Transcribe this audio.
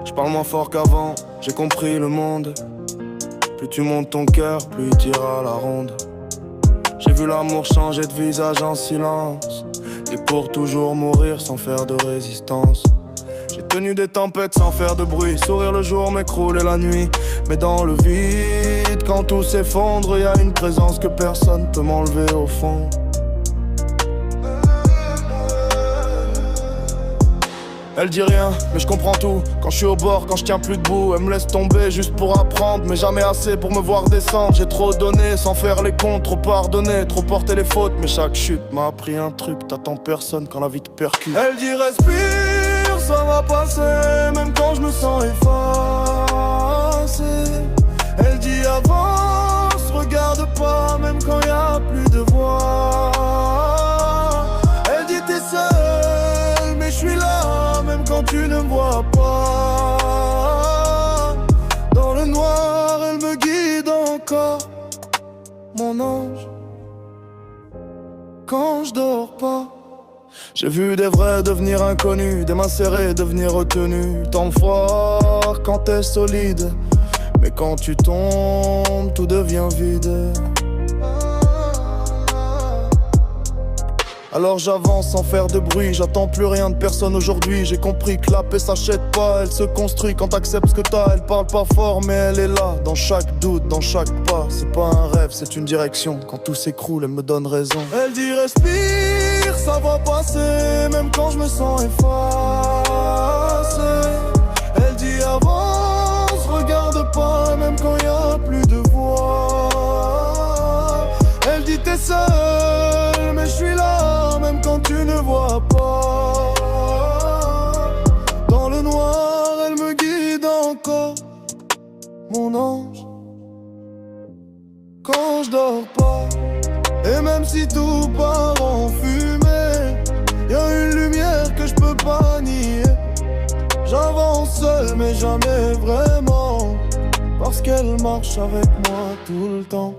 Je parle moins fort qu'avant, j'ai compris le monde. Plus tu montes ton cœur, plus il tire à la ronde. J'ai vu l'amour changer de visage en silence, et pour toujours mourir sans faire de résistance. J'ai tenu des tempêtes sans faire de bruit, sourire le jour, m'écrouler la nuit. Mais dans le vide, quand tout s'effondre, y a une présence que personne peut m'enlever au fond. Elle dit rien, mais je comprends tout. Quand je suis au bord, quand je tiens plus debout, elle me laisse tomber juste pour apprendre, mais jamais assez pour me voir descendre. J'ai trop donné sans faire les comptes, trop pardonné, trop porté les fautes. Mais chaque chute m'a appris un truc, t'attends personne quand la vie te percute. Elle dit respire, ça va passer, même quand je me sens effacé. Elle dit avance, regarde pas, même quand y a plus de voix. Elle dit t'es seul, mais je suis là, même quand tu ne me vois pas. Dans le noir, elle me guide encore, mon ange, quand je dors pas. J'ai vu des vrais devenir inconnus, des mains serrées devenir retenues. Tant fort quand t'es solide, mais quand tu tombes, tout devient vide. Alors j'avance sans faire de bruit, j'attends plus rien de personne aujourd'hui. J'ai compris que la paix s'achète pas, elle se construit quand t'acceptes ce que t'as. Elle parle pas fort mais elle est là, dans chaque doute, dans chaque pas. C'est pas un rêve, c'est une direction, quand tout s'écroule elle me donne raison. Elle dit respire, ça va passer, même quand je me sens effacé. Elle dit avance, regarde pas, même quand y a plus de voix. Elle dit t'es seul, mais je suis là, même quand tu ne vois pas. Dans le noir, elle me guide encore, mon ange, quand je dors pas. Et même si tout part en fumée, y a une lumière que je peux pas nier. J'avance seul mais jamais vraiment, parce qu'elle marche avec moi tout le temps.